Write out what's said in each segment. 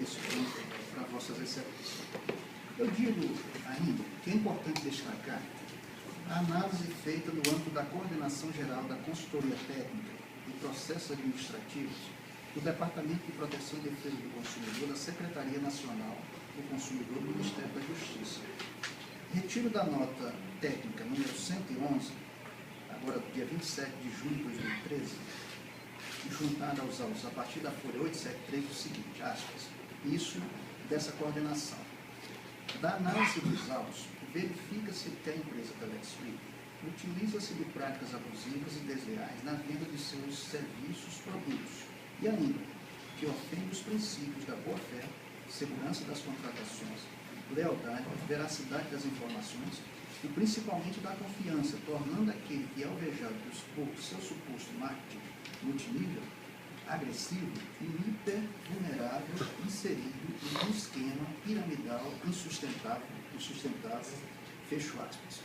esse ponto para vossas excelências. Eu digo ainda que é importante destacar a análise feita no âmbito da coordenação geral da consultoria técnica e processos administrativos do Departamento de Proteção e Defesa do Consumidor da Secretaria Nacional do Consumidor do Ministério da Justiça. Retiro da nota técnica número 111, agora do dia 27 de junho de 2013, juntada aos autos a partir da folha 873, o seguinte, aspas, isso dessa coordenação. Da análise dos autos, verifica-se que a empresa Telexfree utiliza-se de práticas abusivas e desleais na venda de seus serviços, produtos, e ainda que ofende os princípios da boa-fé, segurança das contratações, lealdade, veracidade das informações e principalmente da confiança, tornando aquele que é alvejado por seu suposto marketing multinível, agressivo e hipervulnerável, inserido em um esquema piramidal insustentável, fecho aspas.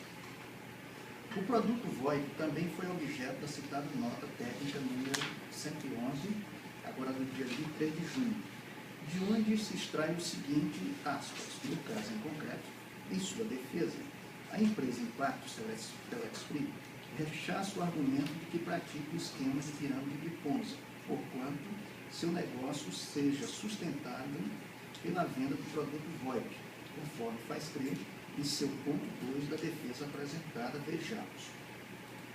O produto VoIP também foi objeto da citada nota técnica número 111, agora do dia 23 de junho, de onde se extrai o seguinte, aspas, no caso em concreto, em sua defesa, a empresa Impactos Telexfree rechaça o argumento de que pratica o esquema de pirâmide de Ponzi, porquanto seu negócio seja sustentado pela venda do produto VoIP, conforme faz crer em seu ponto 2 da defesa apresentada, vejamos.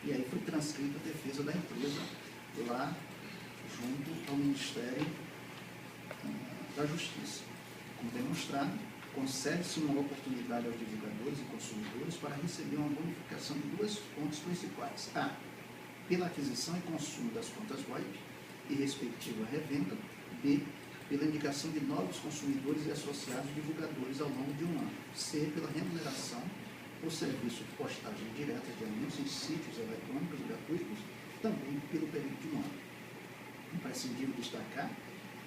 E aí foi transcrita a defesa da empresa lá junto ao Ministério da Justiça. Como demonstrado, concede-se uma oportunidade aos divulgadores e consumidores para receber uma bonificação de duas fontes principais. A, pela aquisição e consumo das contas VoIP e respectiva revenda. B, pela indicação de novos consumidores e associados divulgadores ao longo de um ano. C, pela remuneração por serviço de postagem direta de anúncios em sítios eletrônicos gratuitos, também pelo período de um ano. Imprescindível destacar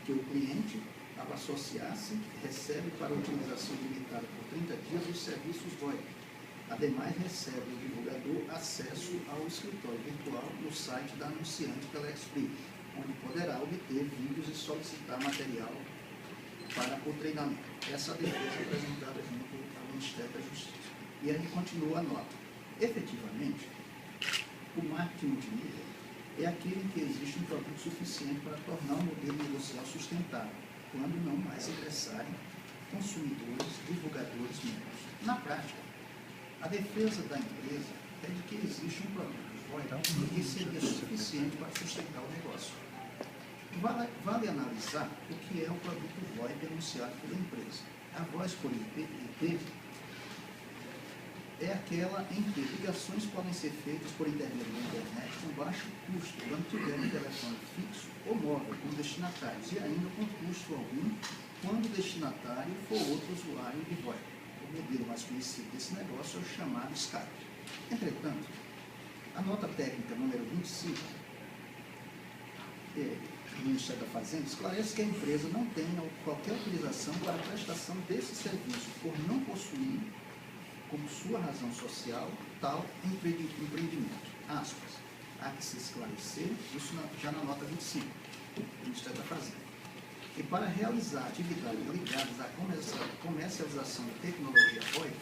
que o cliente, ao associar-se, recebe para utilização limitada por 30 dias os serviços VoIP. Ademais, recebe o divulgador acesso ao escritório virtual no site da anunciante Telexfree, onde poderá obter vídeos e solicitar material para o treinamento. Essa é a defesa apresentada junto ao Ministério da Justiça. E aí continua a nota. Efetivamente, o marketing multinível é aquele em que existe um produto suficiente para tornar o modelo negocial sustentável, quando não mais ingressarem consumidores, divulgadores membros. Na prática, a defesa da empresa é de que existe um produto VoIP que seria suficiente para sustentar o negócio. Vale analisar o que é o produto VoIP anunciado pela empresa. A voz por IP é aquela em que ligações podem ser feitas por intermédio da internet com baixo custo, quando tiver um telefone fixo ou móvel com destinatários, e ainda com custo algum quando o destinatário for outro usuário de VoIP. O modelo mais conhecido desse negócio é o chamado Skype. Entretanto, a nota técnica número 25 do Ministério da Fazenda esclarece que a empresa não tem qualquer autorização para a prestação desse serviço, por não possuir como sua razão social tal empreendimento. Aspas. Há que se esclarecer, isso já na nota 25 do Ministério da Fazenda. E para realizar atividades ligadas à comercialização de tecnologia VoIP,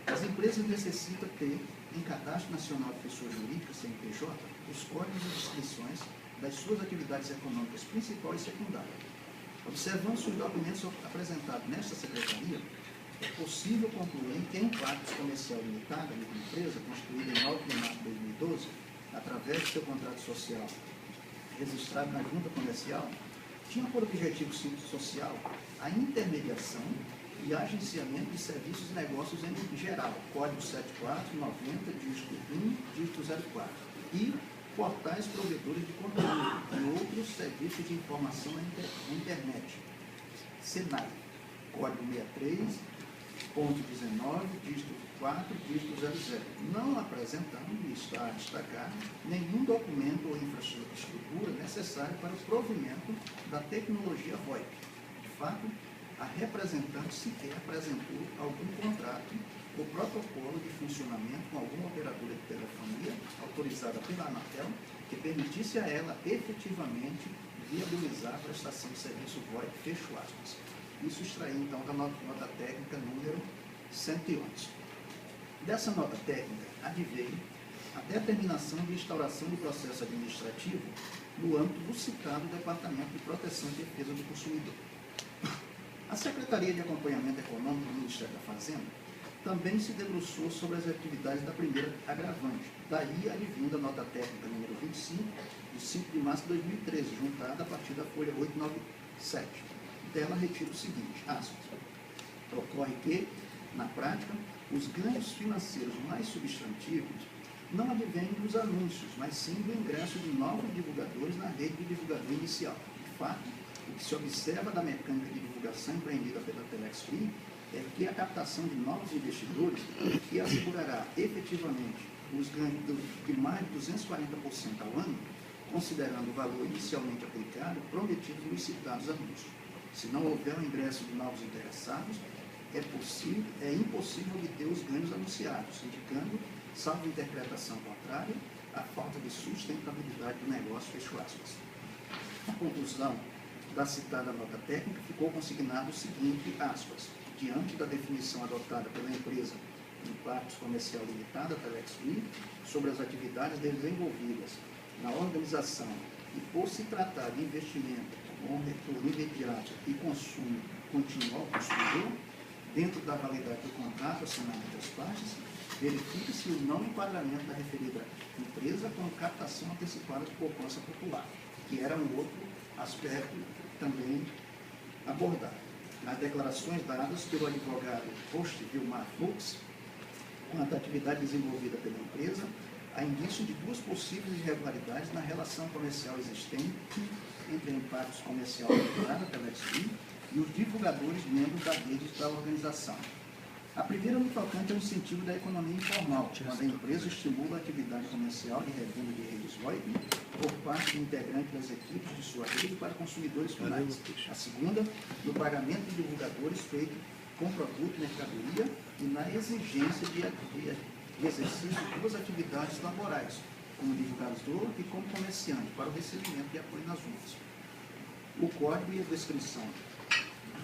as empresas necessitam ter em Cadastro Nacional de Pessoas Jurídicas, CNPJ, os códigos de inscrições das suas atividades econômicas principal e secundária. Observando-se os documentos apresentados nesta secretaria, é possível concluir que a Impactos Comercial Limitada, a empresa constituída em 9 de março de 2012, através do seu contrato social registrado na Junta Comercial, tinha por objetivo social a intermediação e agenciamento de serviços e negócios em geral, código 7490, dígito 1, dígito 04, e portais provedores de conteúdo e outros serviços de informação na internet, SENAI, código 63.19, dígito 4, dígito 00, não apresentando, e está a destacar, nenhum documento ou infraestrutura necessário para o provimento da tecnologia VoIP. De fato, a representante sequer apresentou algum contrato ou protocolo de funcionamento com alguma operadora de telefonia autorizada pela Anatel que permitisse a ela efetivamente viabilizar a prestação de serviço VoIP, fecho aspas. Isso extraí, então, da nota técnica número 111. Dessa nota técnica, adveio a determinação de instauração do processo administrativo no âmbito do citado Departamento de Proteção e Defesa do Consumidor. A Secretaria de Acompanhamento Econômico do Ministério da Fazenda também se debruçou sobre as atividades da primeira agravante, daí advindo a nota técnica número 25, de 5 de março de 2013, juntada a partir da folha 897. Dela retira o seguinte, aspas, ocorre que, na prática, os ganhos financeiros mais substantivos não advêm dos anúncios, mas sim do ingresso de novos divulgadores na rede de divulgador inicial. De fato, o que se observa da mecânica de divulgação empreendida pela Telex Free é que a captação de novos investidores, que assegurará efetivamente os ganhos de mais de 240% ao ano, considerando o valor inicialmente aplicado, prometido nos citados anúncios. Se não houver o ingresso de novos interessados, é impossível obter os ganhos anunciados, indicando, salvo interpretação contrária, a falta de sustentabilidade do negócio, fecho aspas. A conclusão da citada nota técnica ficou consignado o seguinte, aspas, diante da definição adotada pela empresa Impactos Comercial Limitada, Telex Free, sobre as atividades desenvolvidas na organização e por se tratar de investimento com retorno imediato e consumo continuo ao consumidor, dentro da validade do contrato assinado entre as partes, verifica-se o não enquadramento da referida empresa com captação antecipada de poupança popular, que era um outro aspecto também abordado. Nas declarações dadas pelo advogado Post Vilmar Fux, quanto à atividade desenvolvida pela empresa, há indício de duas possíveis irregularidades na relação comercial existente entre a Impactos Comercial Limitada, Telex Free, e os divulgadores membros da rede da organização. A primeira no tocante ao incentivo da economia informal, quando a empresa estimula a atividade comercial de revenda de redes VoIP por parte do integrante das equipes de sua rede para consumidores finais. A segunda, no pagamento de divulgadores feito com produto e mercadoria e na exigência de exercício de duas atividades laborais, como divulgador e como comerciante, para o recebimento de apoio nas urnas. O código e a descrição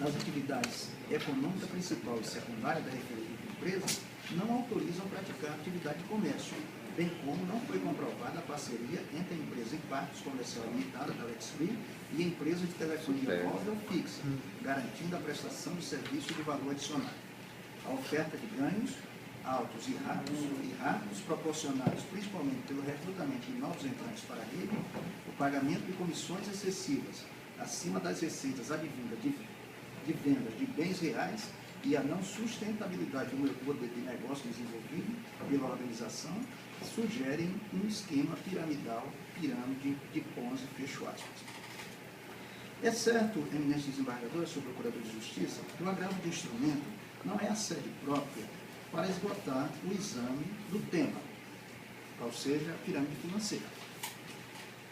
das atividades econômica principal e secundária da referida empresa não autorizam praticar atividade de comércio, bem como não foi comprovada a parceria entre a empresa Impactos Comercial Limitada, Telex Free, e a empresa de telefonia móvel fixa, garantindo a prestação de serviço de valor adicionado. A oferta de ganhos altos e rápidos, proporcionados principalmente pelo recrutamento de novos entrantes para a rede, o pagamento de comissões excessivas acima das receitas advindas de vendas de bens reais e a não sustentabilidade do modelo de negócio desenvolvido pela organização sugerem um esquema piramidal, pirâmide de Ponzi, fecho aspas. É certo, eminentes desembargadores, sobre o Procurador de Justiça, que o agravo de instrumento não é a sede própria para esgotar o exame do tema, ou seja, a pirâmide financeira.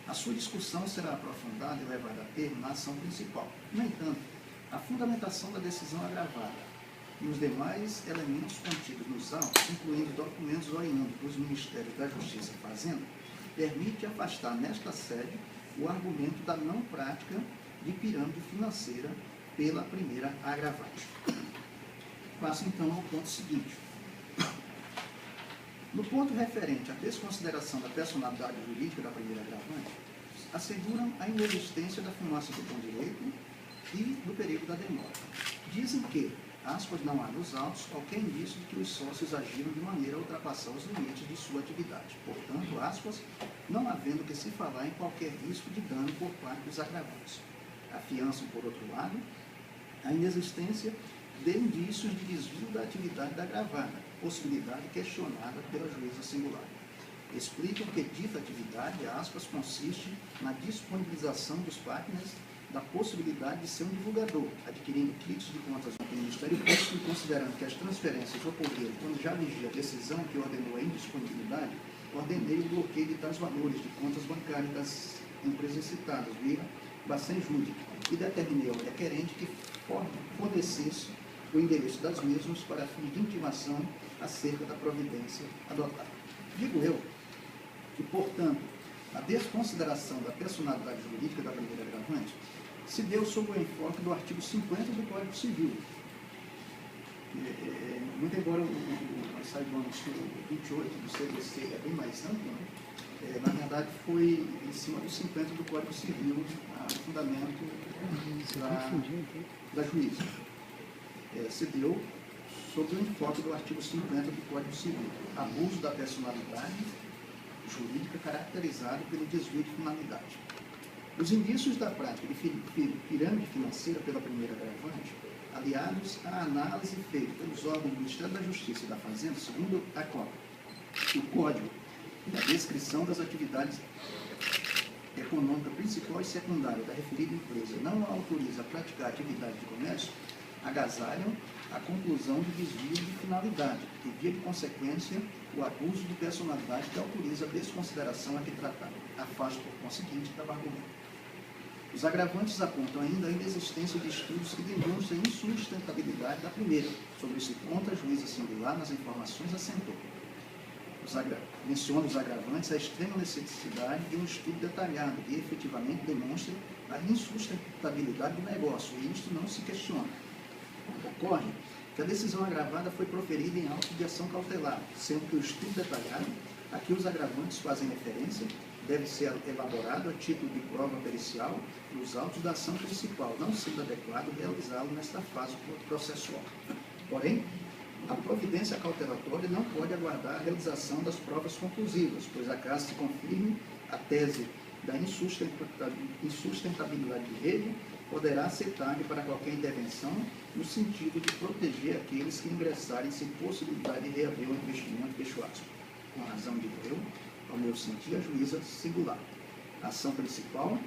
A sua discussão será aprofundada e levada a termo na ação principal. No entanto, a fundamentação da decisão agravada e os demais elementos contidos nos autos, incluindo documentos oriundos dos Ministérios da Justiça e Fazenda, permite afastar nesta sede o argumento da não prática de pirâmide financeira pela primeira agravante. Passo então ao ponto seguinte. No ponto referente à desconsideração da personalidade jurídica da primeira agravante, asseguram a inexistência da fumaça do bom direito e do perigo da demora. Dizem que, aspas, não há nos autos qualquer indício de que os sócios agiram de maneira a ultrapassar os limites de sua atividade. Portanto, aspas, não havendo que se falar em qualquer risco de dano por parte dos agravantes. Afiançam, por outro lado, a inexistência de indícios de desvio da atividade da agravada, possibilidade questionada pela juíza singular. Explicam que dita atividade, aspas, consiste na disponibilização dos partners da possibilidade de ser um divulgador, adquirindo kits de contas no Ministério Público e considerando que as transferências ocorreram quando já vigia a decisão que ordenou a indisponibilidade, ordenei o bloqueio de tais valores de contas bancárias das empresas citadas, via Bacen Júdice, e determinei ao requerente que fornecesse o endereço das mesmas para fins de intimação acerca da providência adotada. Digo eu que, portanto, a desconsideração da personalidade jurídica da primeira agravante se deu sob o enfoque do artigo 50 do Código Civil. Muito embora nós saibamos que o 28 do CDC é bem mais amplo, né? Na verdade foi em cima do 50 do Código Civil o fundamento da juíza. Se deu sob o enfoque do artigo 50 do Código Civil, abuso da personalidade jurídica caracterizado pelo desvio de finalidade. Os indícios da prática de pirâmide financeira pela primeira agravante, aliados à análise feita pelos órgãos do Ministério da Justiça e da Fazenda, segundo a COP, o Código da descrição das atividades econômica principal e secundária da referida empresa não a autoriza a praticar atividade de comércio, agasalham a conclusão de desvio de finalidade, que via de consequência o abuso de personalidade que autoriza a desconsideração aqui tratada. Afasta, por conseguinte, da argumento. Os agravantes apontam ainda a inexistência de estudos que demonstrem insustentabilidade da primeira. Sobre esse ponto, a juíza singular, nas informações, assentou. Menciona os agravantes a extrema necessidade de um estudo detalhado que efetivamente demonstre a insustentabilidade do negócio, e isto não se questiona. Ocorre que a decisão agravada foi proferida em auto de ação cautelar, sendo que o estudo detalhado, a que os agravantes fazem referência, deve ser elaborado a título de prova pericial nos autos da ação principal, não sendo adequado realizá-lo nesta fase processual. Porém, a providência cautelatória não pode aguardar a realização das provas conclusivas, pois acaso se confirme a tese da insustentabilidade de rede, poderá ser tarde para qualquer intervenção no sentido de proteger aqueles que ingressarem sem possibilidade de reaver o investimento, fecho aspas. Com razão, digo eu, ao meu sentir, a juíza singular. A ação principal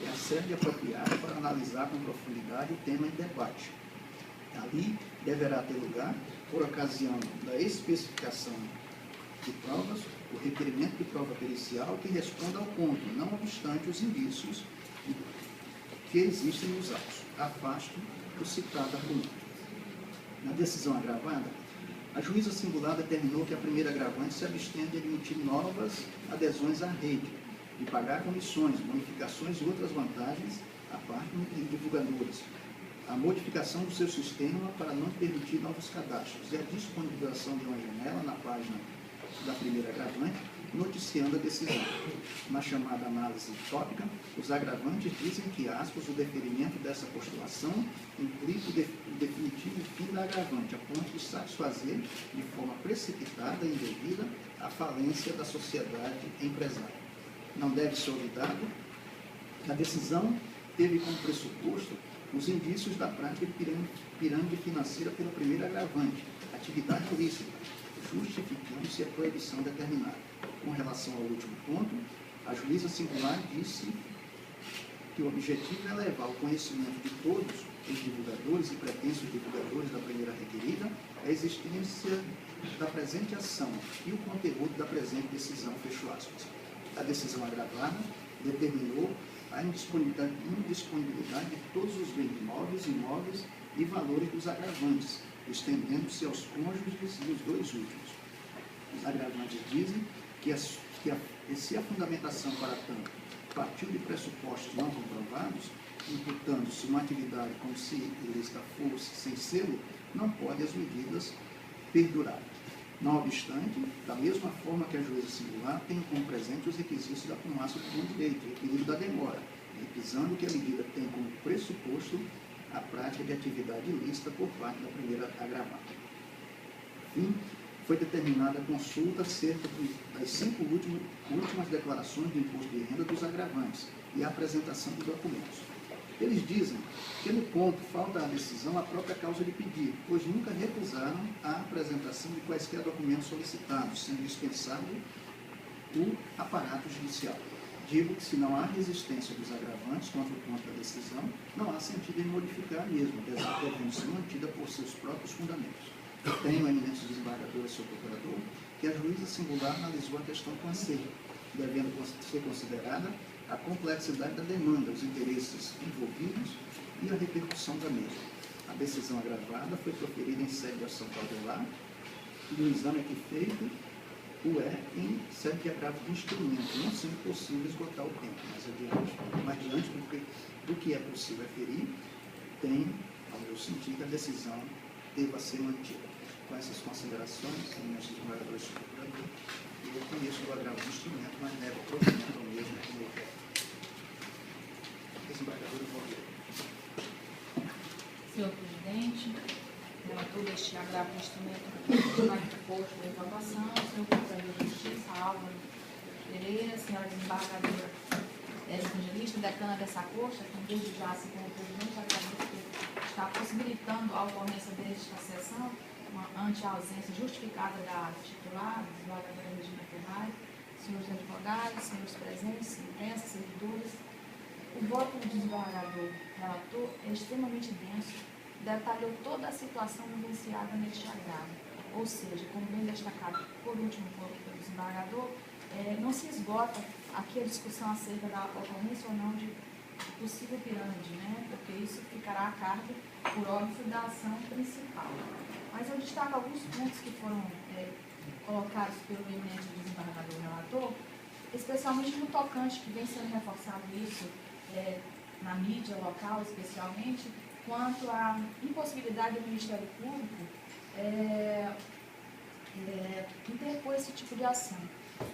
é a sede apropriada para analisar com profundidade o tema em debate. Ali deverá ter lugar, por ocasião da especificação de provas, o requerimento de prova pericial que responda ao ponto, não obstante os indícios que existem nos autos. Afasto o citado argumento. Na decisão agravada, a juíza singular determinou que a primeira agravante se abstenha de admitir novas adesões à rede, de pagar comissões, bonificações e outras vantagens à parte de divulgadores, a modificação do seu sistema para não permitir novos cadastros e a disponibilização de uma janela na página da primeira agravante, noticiando a decisão. Na chamada análise tópica, os agravantes dizem que, aspas, o deferimento dessa postulação implica o definitivo fim da agravante, a ponto de satisfazer de forma precipitada e indevida a falência da sociedade empresária. Não deve ser olvidado que a decisão teve como pressuposto os indícios da prática de pirâmide financeira pela primeira agravante, atividade ilícita, justificando-se a proibição determinada. Com relação ao último ponto, a juíza singular disse que o objetivo é levar ao conhecimento de todos os divulgadores e pretensos divulgadores da primeira requerida a existência da presente ação e o conteúdo da presente decisão, fecho aspas. A decisão agravada determinou a indisponibilidade de todos os bens móveis, imóveis e valores dos agravantes, estendendo-se aos cônjuges e os dois últimos. Os agravantes dizem que se a fundamentação para tanto partiu de pressupostos não comprovados, imputando-se uma atividade como se ilícita fosse sem selo, não podem as medidas perdurar. Não obstante, da mesma forma que a juíza singular tem como presente os requisitos da fumaça do bom direito, o equilíbrio da demora, requisando que a medida tem como pressuposto a prática de atividade ilícita por parte da primeira agravante. Fim, foi determinada a consulta acerca das 5 últimas declarações do imposto de renda dos agravantes e a apresentação dos documentos. Eles dizem que no ponto falta à decisão a própria causa de pedido, pois nunca recusaram a apresentação de quaisquer documentos solicitados, sendo dispensável o aparato judicial. Digo que se não há resistência dos agravantes contra o ponto da decisão, não há sentido em modificar mesmo, apesar de devendo ser mantida por seus próprios fundamentos. Tenho, eminentes desembargadores, seu procurador, que a juíza singular analisou a questão com acerto, devendo ser considerada a complexidade da demanda, os interesses envolvidos e a repercussão da mesma. A decisão agravada foi proferida em sede de ação cautelar e o exame aqui feito o é em sede de agravo de instrumento, não sendo possível esgotar o tempo. Mas diante do que é possível referir, tem, ao meu sentir, que a decisão deva ser mantida. Com essas considerações, senhores desembargadores e procurador, eu reconheço o agravo do instrumento, mas nego provimento ao mesmo como eu quero. Desembargador Moreira. Senhor presidente, relator deste agravo do instrumento de posto de reprovação, senhor procurador de Justiça, Álvaro Pereira, senhora desembargadora evangelista, decana dessa corte, que desde já, assim como o presidente, agradeço por estar possibilitando a ocorrência desta sessão, ante a ausência justificada da titular, desembargadora Regina Ferrari, senhores advogados, senhores presentes, imprensa, servidores. O voto do desembargador relator é extremamente denso, detalhou toda a situação vivenciada neste agravo, ou seja, como bem destacado por último pelo desembargador, não se esgota aqui a discussão acerca da ocorrência ou não de possível pirâmide, né? Porque isso ficará a cargo, por óbvio, da ação principal. Mas eu destaco alguns pontos que foram colocados pelo eminente desembargador relator, especialmente no tocante, que vem sendo reforçado isso na mídia local, especialmente, quanto à impossibilidade do Ministério Público interpor esse tipo de ação.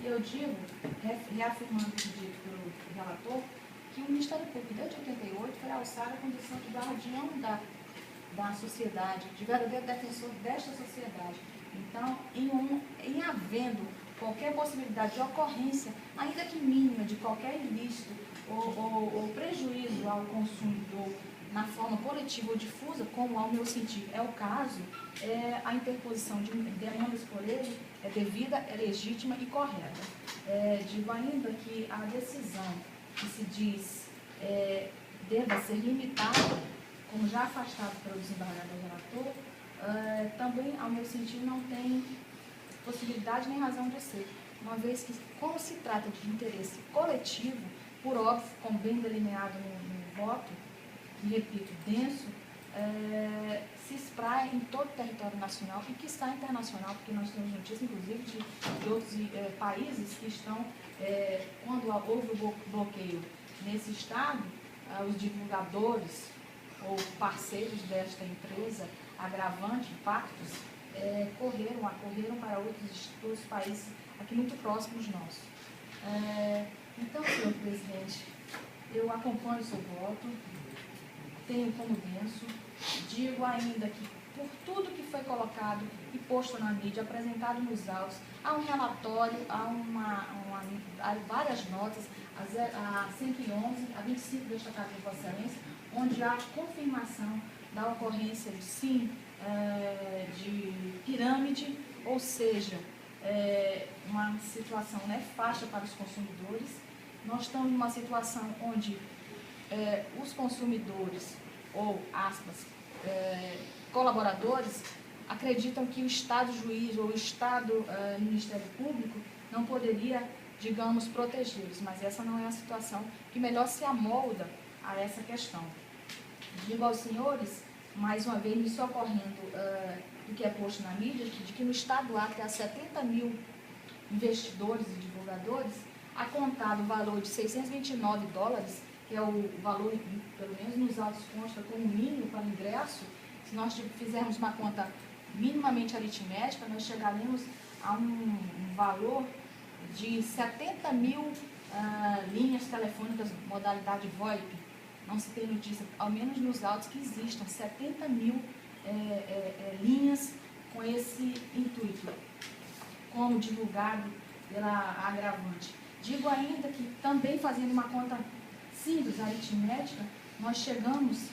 E eu digo, reafirmando o pedido pelo relator, que o Ministério Público, desde 88, foi alçar a condição de guardião da sociedade, de verdadeiro defensor desta sociedade. Então, em havendo qualquer possibilidade de ocorrência, ainda que mínima, de qualquer ilícito ou prejuízo ao consumidor na forma coletiva ou difusa, como ao meu sentir é o caso, a interposição de demandas por ele é devida, é legítima e correta. Digo ainda que a decisão que se diz deva ser limitada, como já afastado pelo desembargador relator, também, ao meu sentir, não tem possibilidade nem razão de ser, uma vez que, como se trata de interesse coletivo, por óbvio, como bem delineado no voto, e repito, denso, se espraia em todo o território nacional e que está internacional, porque nós temos notícias, inclusive, de outros países que estão, quando houve o bloqueio nesse estado, os divulgadores ou parceiros desta empresa agravante, Pactos, correram para outros países aqui muito próximos nossos. Então, senhor presidente, eu acompanho o seu voto, tenho como denso, digo ainda que por tudo que foi colocado e posto na mídia, apresentado nos autos, há um relatório, há várias notas, a 111, a 25 destacado por Vossa Excelência, onde há confirmação da ocorrência de sim, de pirâmide, ou seja, uma situação nefasta para os consumidores. Nós estamos numa situação onde os consumidores, ou aspas, colaboradores, acreditam que o Estado juiz ou o Estado Ministério Público não poderia, digamos, protegê-los, mas essa não é a situação que melhor se amolda a essa questão. Digo aos senhores, mais uma vez, me socorrendo do que é posto na mídia, de que no Estado do Acre há 70 mil investidores e divulgadores, a contado o valor de $629, que é o valor, pelo menos nos autos consta como mínimo para o ingresso. Se nós fizermos uma conta minimamente aritmética, nós chegaremos a um valor de 70 mil linhas telefônicas modalidade VoIP. Não se tem notícia, ao menos nos autos, que existam 70 mil linhas com esse intuito, como divulgado pela agravante. Digo ainda que, também fazendo uma conta simples, aritmética, nós chegamos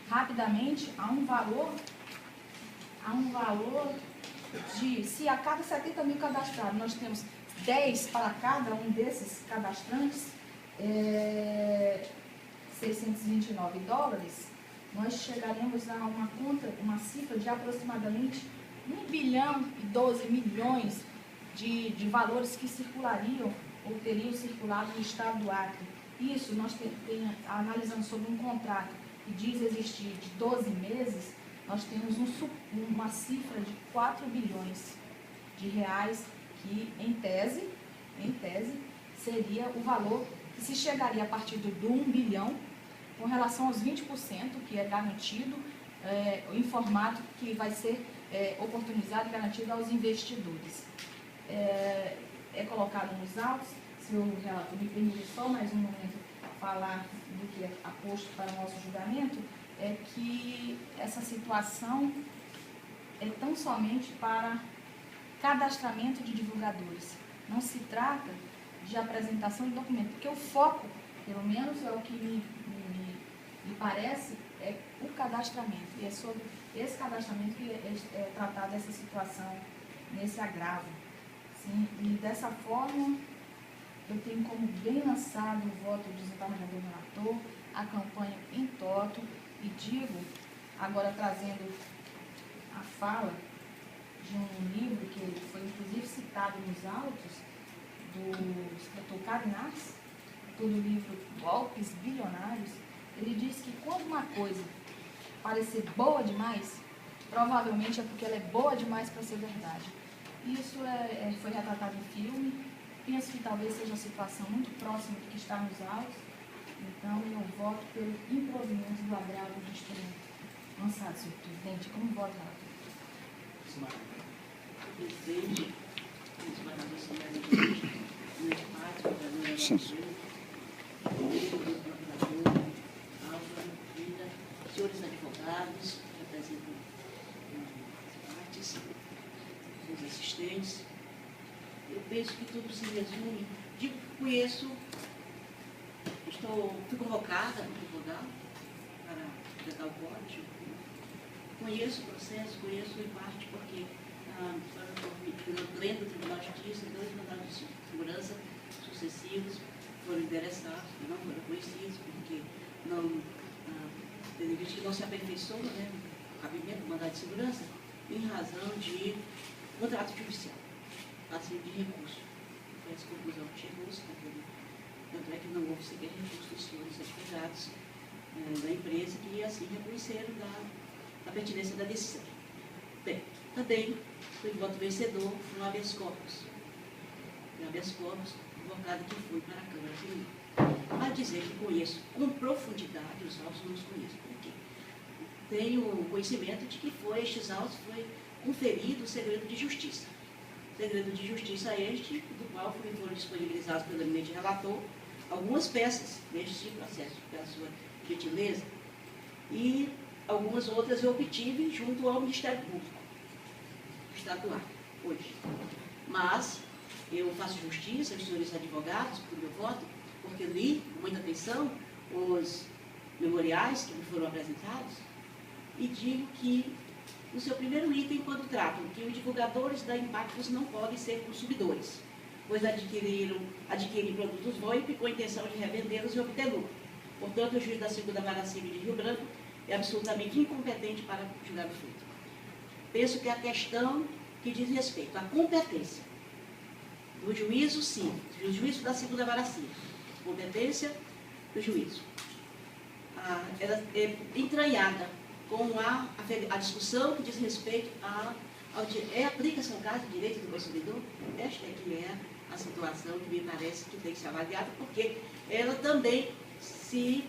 rapidamente a um valor de, se a cada 70 mil cadastrados nós temos 10 para cada um desses cadastrantes, $629, nós chegaremos a uma cifra de aproximadamente 1 bilhão e 12 milhões de valores que circulariam ou teriam circulado no estado do Acre. Isso nós analisando sobre um contrato que diz existir de 12 meses, nós temos uma cifra de 4 bilhões. de reais, que em tese, seria o valor que se chegaria a partir do 1 bilhão, com relação aos 20%, que é garantido, em formato que vai ser oportunizado e garantido aos investidores. É colocado nos autos, se o relator me permitir só mais um momento falar do que é aposto para o nosso julgamento, é que essa situação é tão somente para cadastramento de divulgadores. Não se trata de apresentação de documento, porque o foco, pelo menos é o que me parece, é o cadastramento. E é sobre esse cadastramento que é tratada essa situação, nesse agravo. Sim? E dessa forma, eu tenho como bem lançado o voto do desembargador relator, a campanha em toto, e digo, agora trazendo a fala de um livro que foi inclusive citado nos autos, do escritor Carinaz, do livro Golpes Bilionários. Ele diz que quando uma coisa parecer boa demais, provavelmente é porque ela é boa demais para ser verdade. Isso foi retratado em filme. Penso que talvez seja uma situação muito próxima do que está nos autos. Então, eu voto pelo improvimento do agravo do instrumento lançado, senhor presidente. Como voto, relator? Presidente, desembargador Samuel, senhores advogados, que representam as partes, os assistentes, eu penso que tudo se resume. Digo que conheço, fui convocada no tribunal para apresentar o código. Conheço o processo, conheço em parte porque dentro do Tribunal de Justiça, 2 mandados de segurança sucessivos foram interessados, que não foram conhecidos, porque não se aperfeiçoou, né, o cabimento do mandado de segurança, em razão de contrato judicial, assim de recurso. Foi essa conclusão que chegou-se, tanto é que não houve sequer recurso dos senhores advogados da empresa, que assim reconheceram da pertinência da decisão. Bem, também foi voto vencedor no habeas corpus. O habeas corpus, convocado que fui para a Câmara Criminal. Para dizer que conheço com profundidade os autos, não os conheço. Por quê? Tenho conhecimento de que estes autos foi conferido o segredo de justiça. Segredo de justiça este, do qual foram disponibilizados pelo eminente relator algumas peças deste processo, pela sua gentileza, e algumas outras eu obtive junto ao Ministério Público Estadual, hoje. Mas eu faço justiça aos senhores advogados por meu voto, porque li com muita atenção os memoriais que me foram apresentados e digo que no seu primeiro item, quando tratam que os divulgadores da Impactus não podem ser consumidores, pois adquirem produtos VoIP com a intenção de revendê-los e obter lucro. Portanto, o juiz da 2ª Vara Civil de Rio Branco é absolutamente incompetente para julgar o feito. Penso que a questão que diz respeito à competência do juízo, sim, do juízo da 2ª Vara Civil, competência do juízo, ela é entranhada com a discussão que diz respeito aplica-se ao caso de direito do consumidor. Esta é que é a situação que me parece que tem que ser avaliada, porque ela também se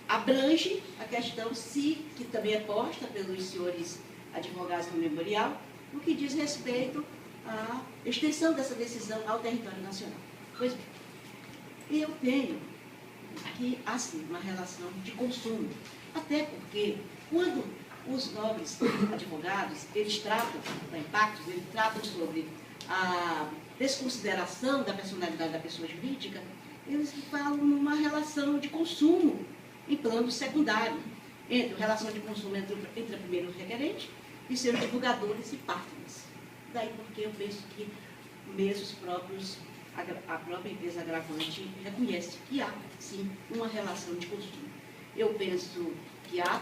abrange a questão, que também é posta pelos senhores advogados no memorial, no que diz respeito à extensão dessa decisão ao território nacional. Pois bem, eu tenho aqui, assim, uma relação de consumo, até porque, quando os nobres advogados, eles tratam da Impactus, eles tratam sobre a desconsideração da personalidade da pessoa jurídica, eles falam numa relação de consumo em plano secundário, entre a relação de consumo entre a primeiro requerente e seus divulgadores e partners. Daí porque eu penso que mesmo a própria empresa agravante reconhece que há, sim, uma relação de consumo. Eu penso que há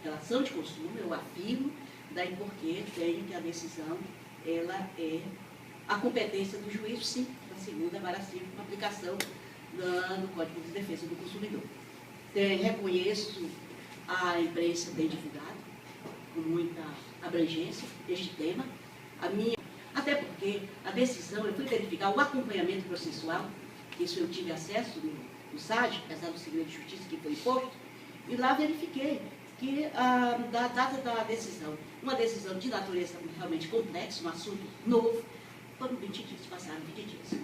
relação de consumo, eu afirmo, daí porque tenho que a decisão, ela é a competência do juízo, sim, da 2ª Vara Civil, com aplicação do Código de Defesa do Consumidor. Reconheço a imprensa tem divulgado com muita abrangência este tema, Até porque a decisão, eu fui verificar o acompanhamento processual, isso eu tive acesso no SAG, apesar do segredo de justiça que foi imposto, e lá verifiquei que da data da decisão, uma decisão de natureza realmente complexa, um assunto novo, foram 20 dias, passaram 20 dias.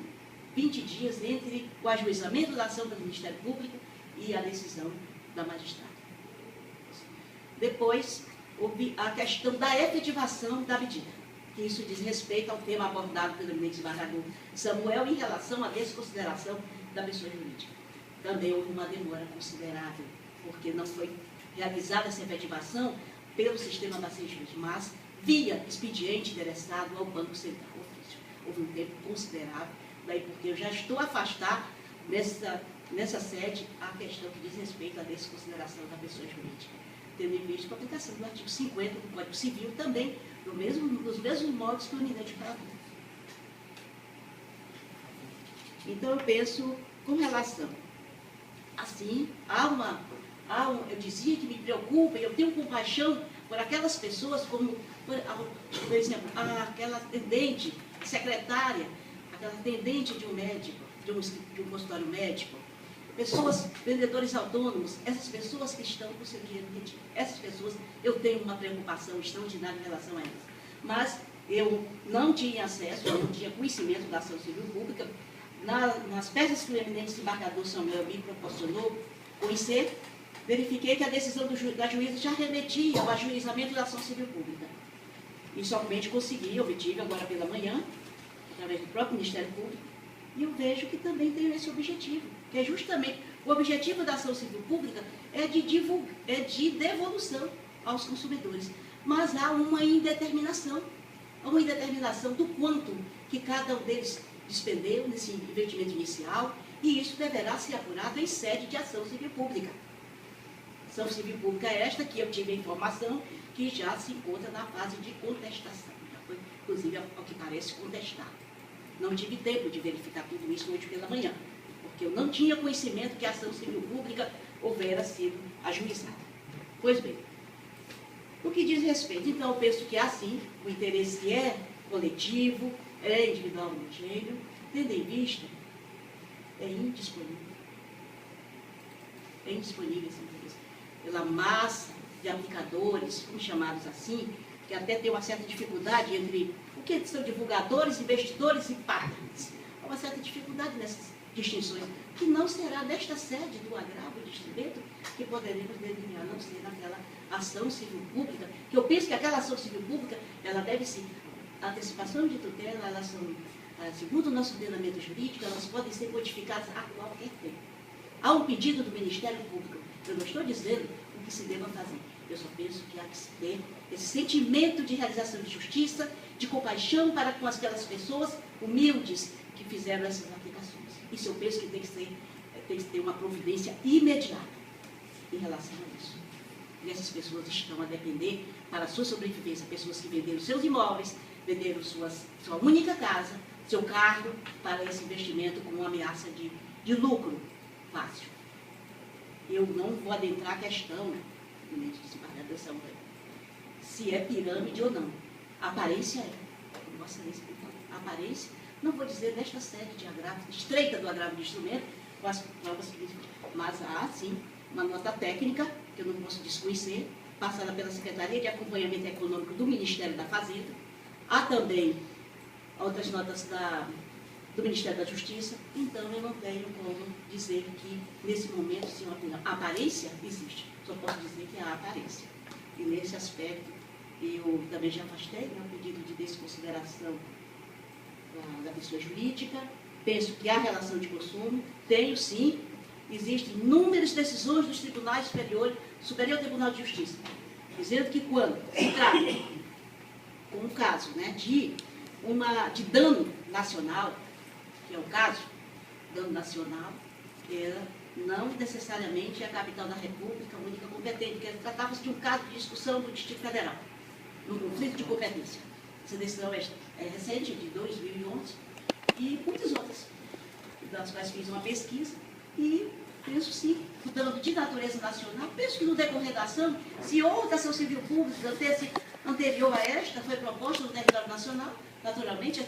20 dias entre o ajuizamento da ação do Ministério Público e a decisão da magistrada. Depois, houve a questão da efetivação da medida, que isso diz respeito ao tema abordado pelo eminente desembargador Samuel em relação à desconsideração da pessoa jurídica. Também houve uma demora considerável, porque não foi realizada essa efetivação pelo sistema Bacen-Juiz, mas via expediente endereçado ao Banco Central Ofício. Houve um tempo considerável, daí porque eu já estou a afastar nessa sede a questão que diz respeito à desconsideração da pessoa jurídica, tendo em vista a aplicação do artigo 50 do Código Civil também, nos mesmos modos que o unidade para adulto. Então, eu penso, com relação, assim, eu dizia que me preocupa, eu tenho compaixão por aquelas pessoas, como, por exemplo, aquela atendente, secretária, aquela atendente de um médico, de um consultório médico, pessoas, vendedores autônomos, essas pessoas que estão com o seu dinheiro retido. Essas pessoas, eu tenho uma preocupação extraordinária em relação a elas. Mas eu não tinha acesso, eu não tinha conhecimento da ação civil pública. Nas peças que o eminente desembargador Samuel me proporcionou conhecer, verifiquei que a decisão da juíza já remetia ao ajuizamento da ação civil pública. E somente consegui, obtive agora pela manhã, através do próprio Ministério Público, e eu vejo que também tem esse objetivo, que é justamente, o objetivo da ação civil pública é de devolução aos consumidores. Mas há uma indeterminação do quanto que cada um deles despendeu nesse investimento inicial, e isso deverá ser apurado em sede de ação civil pública. Ação civil pública é esta que eu tive a informação que já se encontra na fase de contestação. Já foi, inclusive, ao que parece, contestado. Não tive tempo de verificar tudo isso hoje pela manhã, porque eu não tinha conhecimento que a ação civil pública houvera sido ajuizada. Pois bem, o que diz respeito, então, eu penso que assim, o interesse é coletivo, é individual homogêneo, tendo em vista, é indisponível esse interesse, pela massa de aplicadores, como chamados assim, que até tem uma certa dificuldade entre o que são divulgadores, investidores e partners. Há uma certa dificuldade nessas distinções, que não será desta sede do agravo e distrito que poderemos delinear, não ser naquela ação civil pública, que eu penso que aquela ação civil pública, ela deve ser, a antecipação de tutela, elas são, segundo o nosso ordenamento jurídico, elas podem ser modificadas a qualquer tempo. Há um pedido do Ministério Público, eu não estou dizendo o que se deva fazer, eu só penso que há que se ter esse sentimento de realização de justiça, de compaixão para com aquelas pessoas humildes que fizeram essas aplicações. Isso eu penso que tem que ter uma providência imediata em relação a isso. E essas pessoas estão a depender para a sua sobrevivência, pessoas que venderam seus imóveis, venderam sua única casa, seu carro, para esse investimento com uma ameaça de lucro fácil. Eu não vou adentrar a questão, se é pirâmide ou não. A aparência é. Vossa Excelência, a aparência, não vou dizer nesta sede de agravo, estreita do agravo de instrumento, com as provas que mas há, sim, uma nota técnica, que eu não posso desconhecer, passada pela Secretaria de Acompanhamento Econômico do Ministério da Fazenda. Há também outras notas do Ministério da Justiça. Então, eu não tenho como dizer que, nesse momento, se uma aparência existe. Só posso dizer que há aparência. E, nesse aspecto, eu também já afastei o pedido de desconsideração da pessoa jurídica. Penso que há relação de consumo. Tenho, sim. Existem inúmeras decisões dos tribunais Superior Tribunal de Justiça, dizendo que quando se trata, com um caso, né, de dano nacional, que é o caso, dano nacional, não necessariamente é a capital da República a única competente, porque tratava-se de um caso de discussão do Distrito Federal, num conflito de competência. Essa decisão é recente, de 2011, e muitas outras, das quais fiz uma pesquisa, e penso sim, mudando de natureza nacional, penso que no decorrer da ação, se outra ação civil pública anterior a esta foi proposta no território nacional, naturalmente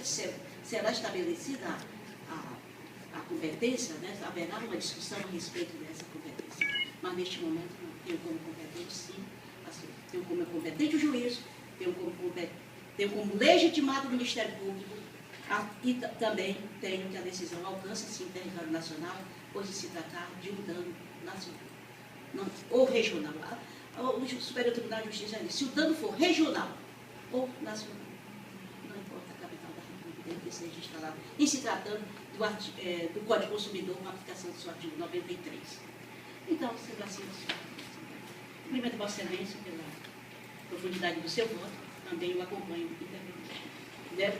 será estabelecida a competência, né? Haverá uma discussão a respeito dessa competência. Mas neste momento não. Tenho como competente, sim, assim, tenho como competente o juízo, tenho como legitimado o Ministério Público, e também tenho que a decisão alcança, sim, o território nacional, pois de se tratar de um dano nacional, não, ou regional. O Superior Tribunal de Justiça diz, se o dano for regional ou nacional, não importa a capital da República, desde que seja instalado, em se tratando do Código Consumidor com a aplicação do seu artigo 93. Então, sendo assim, cumprimento Vossa Excelência pela profundidade do seu voto, também o acompanho integralmente. Deve